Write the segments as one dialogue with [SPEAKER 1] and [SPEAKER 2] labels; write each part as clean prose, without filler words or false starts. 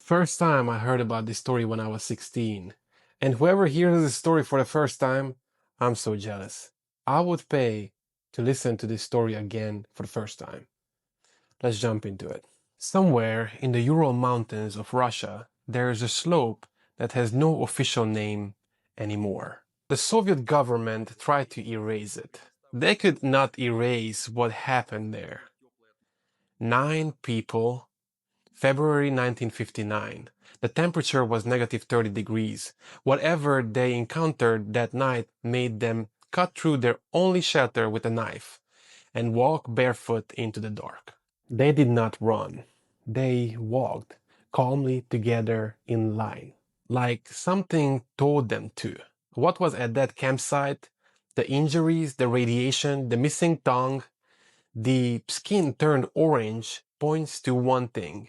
[SPEAKER 1] First time I heard about this story when I was 16. And whoever hears this story for the first time, I'm so jealous. I would pay to listen to this story again for the first time. Let's jump into it. Somewhere in the Ural Mountains of Russia, there is a slope that has no official name anymore. The Soviet government tried to erase it. They could not erase what happened there. 9 people, February 1959. The temperature was negative 30 degrees. Whatever they encountered that night made them cut through their only shelter with a knife and walk barefoot into the dark. They did not run. They walked calmly together in line, like something told them to. What was at that campsite? The injuries, the radiation, the missing tongue, the skin turned orange points to one thing.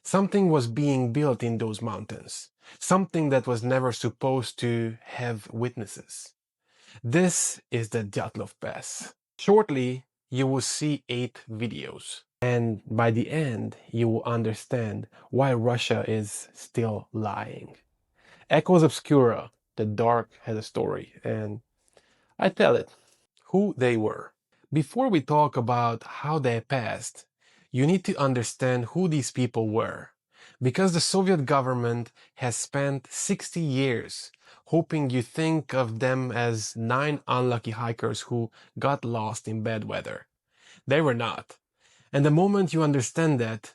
[SPEAKER 1] Something was being built in those mountains. Something that was never supposed to have witnesses. This is the Dyatlov Pass. Shortly, you will see 8 videos. And by the end, you will understand why Russia is still lying. Echoes Obscura, the dark has a story, and I tell it. Who they were. Before we talk about how they passed, you need to understand who these people were. Because the Soviet government has spent 60 years hoping you think of them as 9 unlucky hikers who got lost in bad weather. They were not. And the moment you understand that,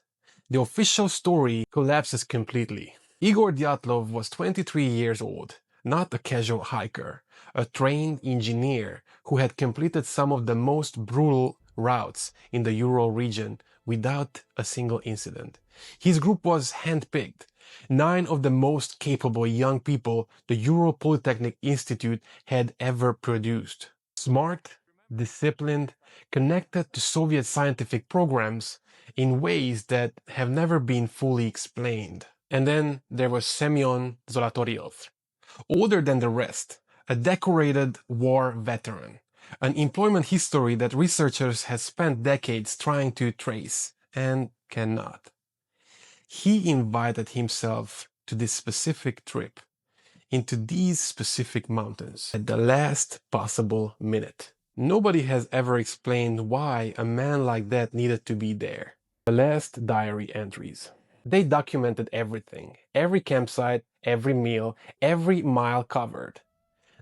[SPEAKER 1] the official story collapses completely. Igor Dyatlov was 23 years old, not a casual hiker, a trained engineer who had completed some of the most brutal routes in the Ural region without a single incident. His group was handpicked. 9 of the most capable young people the Ural Polytechnic Institute had ever produced. Smart, disciplined, connected to Soviet scientific programs in ways that have never been fully explained. And then there was Semyon Zolotaryov, older than the rest, a decorated war veteran, an employment history that researchers have spent decades trying to trace and cannot. He invited himself to this specific trip, into these specific mountains, at the last possible minute. Nobody has ever explained why a man like that needed to be there. The last diary entries. They documented everything, every campsite, every meal, every mile covered.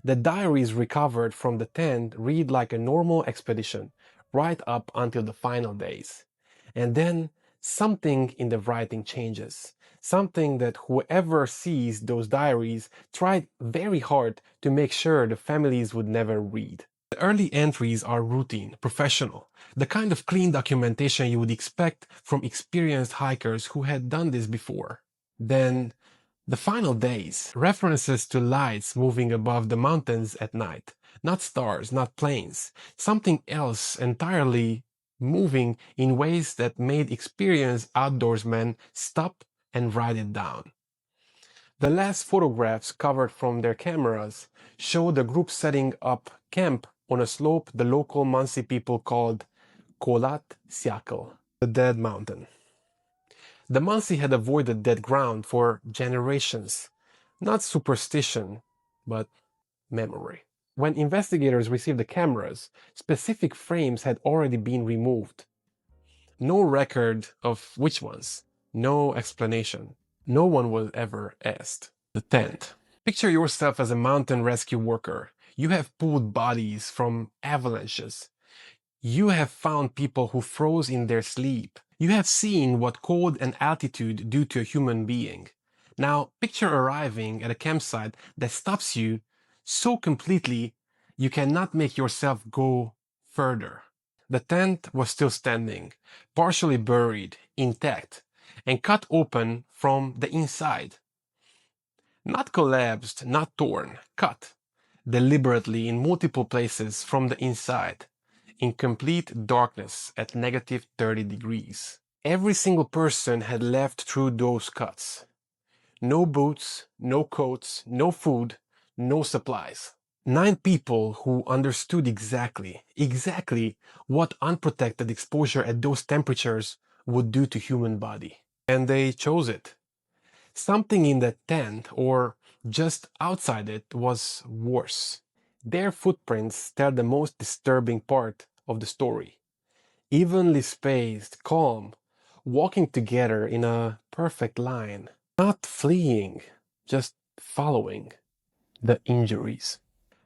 [SPEAKER 1] The diaries recovered from the tent read like a normal expedition, right up until the final days. And then something in the writing changes. Something that whoever sees those diaries tried very hard to make sure the families would never read. The early entries are routine, professional, the kind of clean documentation you would expect from experienced hikers who had done this before. Then, the final days, references to lights moving above the mountains at night, not stars, not planes, something else entirely moving in ways that made experienced outdoorsmen stop and write it down. The last photographs covered from their cameras show the group setting up camp on a slope the local Muncie people called Kolat Syakhl, the Dead Mountain. The Muncie had avoided dead ground for generations. Not superstition, but memory. When investigators received the cameras, specific frames had already been removed. No record of which ones. No explanation. No one was ever asked. The tent. Picture yourself as a mountain rescue worker. You have pulled bodies from avalanches. You have found people who froze in their sleep. You have seen what cold and altitude do to a human being. Now, picture arriving at a campsite that stops you so completely you cannot make yourself go further. The tent was still standing, partially buried, intact, and cut open from the inside. Not collapsed, not torn, cut, deliberately in multiple places from the inside, in complete darkness at negative 30 degrees. Every single person had left through those cuts. No boots, no coats, no food, no supplies. 9 people who understood exactly what unprotected exposure at those temperatures would do to human body. And they chose it. Something in the tent or just outside it was worse. Their footprints tell the most disturbing part of the story. Evenly spaced, calm, walking together in a perfect line. Not fleeing, just following. The injuries.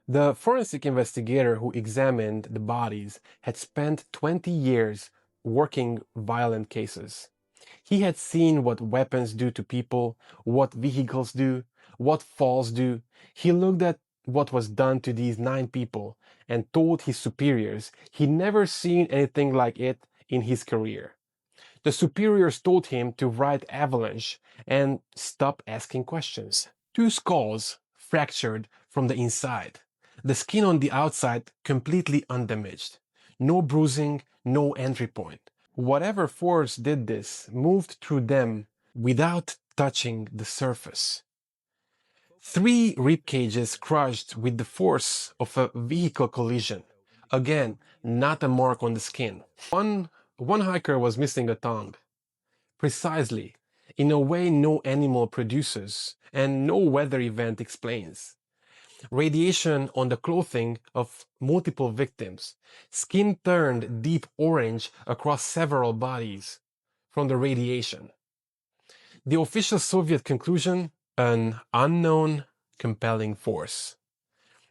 [SPEAKER 1] The forensic investigator who examined the bodies had spent 20 years working violent cases. He had seen what weapons do to people, what vehicles do, what falls do. He looked at what was done to these 9 people and told his superiors he'd never seen anything like it in his career. The superiors told him to write avalanche and stop asking questions. 2 skulls fractured from the inside. The skin on the outside completely undamaged. No bruising, no entry point. Whatever force did this moved through them without touching the surface. 3 rib cages crushed with the force of a vehicle collision. Again, not a mark on the skin. One hiker was missing a tongue. Precisely, in a way no animal produces and no weather event explains. Radiation on the clothing of multiple victims. Skin turned deep orange across several bodies from the radiation. The official Soviet conclusion? An unknown compelling force.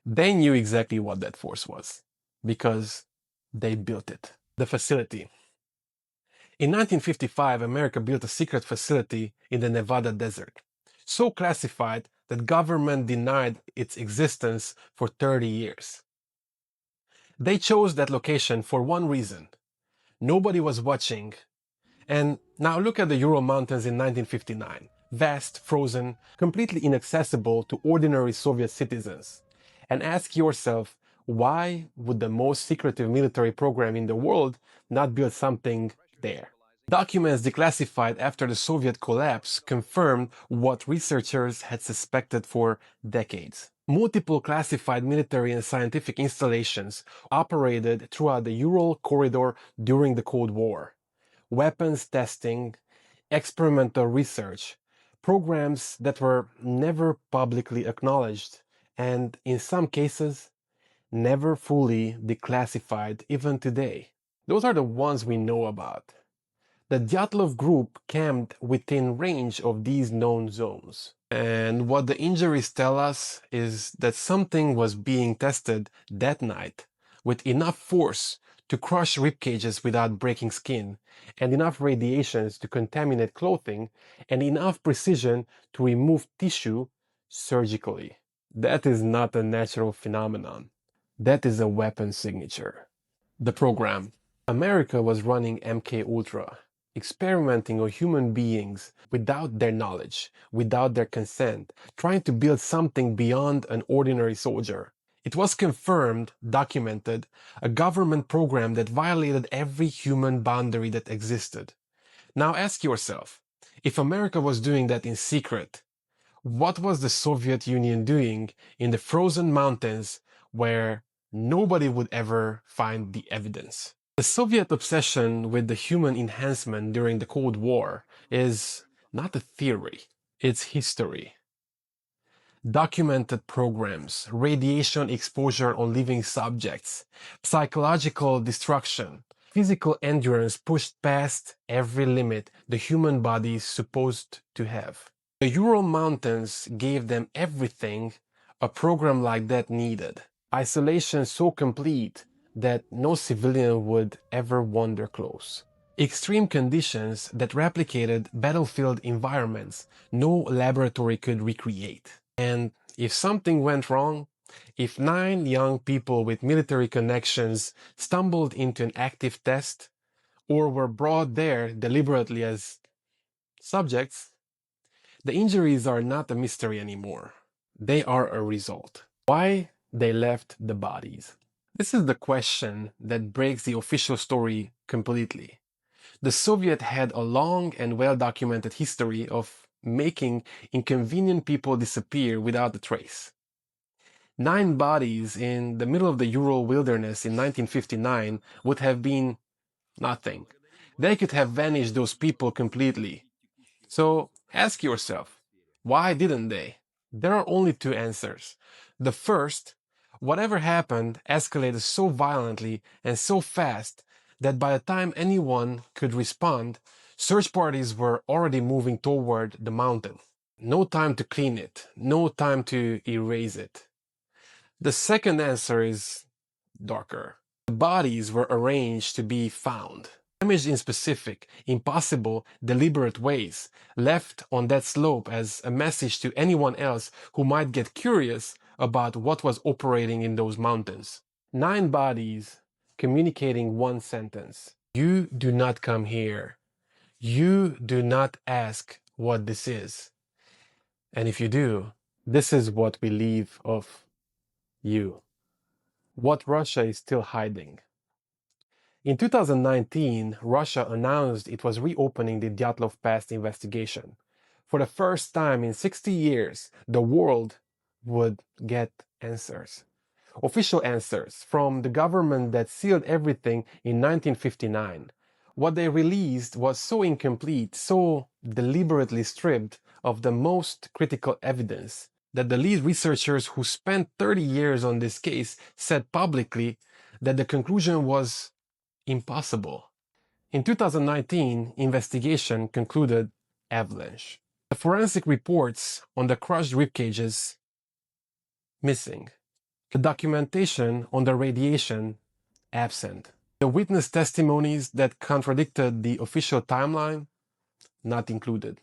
[SPEAKER 1] They knew exactly what that force was because they built it. The facility. In 1955, America built a secret facility in the Nevada desert, so classified that government denied its existence for 30 years. They chose that location for one reason. Nobody was watching. And now look at the Ural Mountains in 1959. Vast, frozen, completely inaccessible to ordinary Soviet citizens. And ask yourself, why would the most secretive military program in the world not build something there? Documents declassified after the Soviet collapse confirmed what researchers had suspected for decades. Multiple classified military and scientific installations operated throughout the Ural corridor during the Cold War. Weapons testing, experimental research, programs that were never publicly acknowledged, and in some cases, never fully declassified even today. Those are the ones we know about. The Dyatlov group camped within range of these known zones. And what the injuries tell us is that something was being tested that night with enough force to crush rib cages without breaking skin, and enough radiations to contaminate clothing, and enough precision to remove tissue surgically. That is not a natural phenomenon. That is a weapon signature. The program. America was running MK Ultra, experimenting on human beings without their knowledge, without their consent, trying to build something beyond an ordinary soldier. It was confirmed, documented, a government program that violated every human boundary that existed. Now ask yourself, if America was doing that in secret, what was the Soviet Union doing in the frozen mountains where nobody would ever find the evidence? The Soviet obsession with the human enhancement during the Cold War is not a theory, it's history. Documented programs, radiation exposure on living subjects, psychological destruction, physical endurance pushed past every limit the human body is supposed to have. The Ural Mountains gave them everything a program like that needed. Isolation so complete that no civilian would ever wander close. Extreme conditions that replicated battlefield environments no laboratory could recreate. And if something went wrong, if 9 young people with military connections stumbled into an active test or were brought there deliberately as subjects, the injuries are not a mystery anymore. They are a result. Why they left the bodies? This is the question that breaks the official story completely. The Soviet had a long and well-documented history of making inconvenient people disappear without a trace. 9 bodies in the middle of the Ural wilderness in 1959 would have been nothing. They could have vanished those people completely. So ask yourself, Why didn't they? There are only two answers. The first, whatever happened escalated so violently and so fast that by the time anyone could respond, search parties were already moving toward the mountain. No time to clean it, no time to erase it. The second answer is darker. The bodies were arranged to be found, damaged in specific, impossible, deliberate ways, left on that slope as a message to anyone else who might get curious about what was operating in those mountains. 9 bodies communicating one sentence. You do not come here. You do not ask what this is. And if you do, this is what we leave of you. What Russia is still hiding. In 2019, Russia announced it was reopening the Dyatlov past investigation. For the first time in 60 years, the world would get answers. Official answers from the government that sealed everything in 1959. What they released was so incomplete, so deliberately stripped of the most critical evidence, that the lead researchers who spent 30 years on this case said publicly that the conclusion was impossible. In 2019, investigation concluded avalanche. The forensic reports on the crushed ribcages missing. The documentation on the radiation absent. The witness testimonies that contradicted the official timeline not included.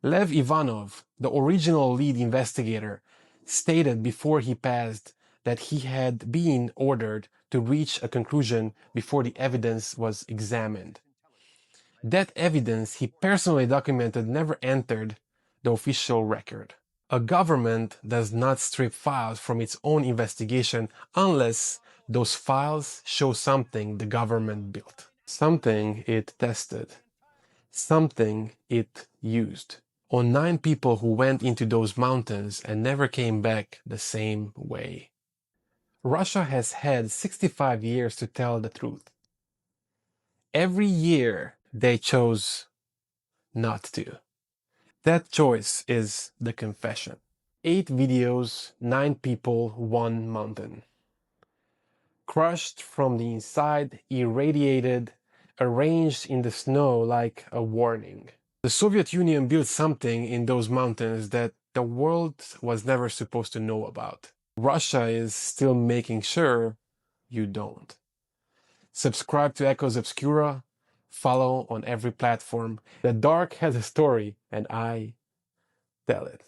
[SPEAKER 1] Lev Ivanov, the original lead investigator, stated before he passed that he had been ordered to reach a conclusion before the evidence was examined. That evidence he personally documented never entered the official record. A government does not strip files from its own investigation unless those files show something the government built, something it tested, something it used. On 9 people who went into those mountains and never came back the same way. Russia has had 65 years to tell the truth. Every year they chose not to. That choice is the confession. 8 videos, 9 people, 1 mountain. Crushed from the inside, irradiated, arranged in the snow like a warning. The Soviet Union built something in those mountains that the world was never supposed to know about. Russia is still making sure you don't. Subscribe to Echoes Obscura, follow on every platform. The dark has a story and I tell it.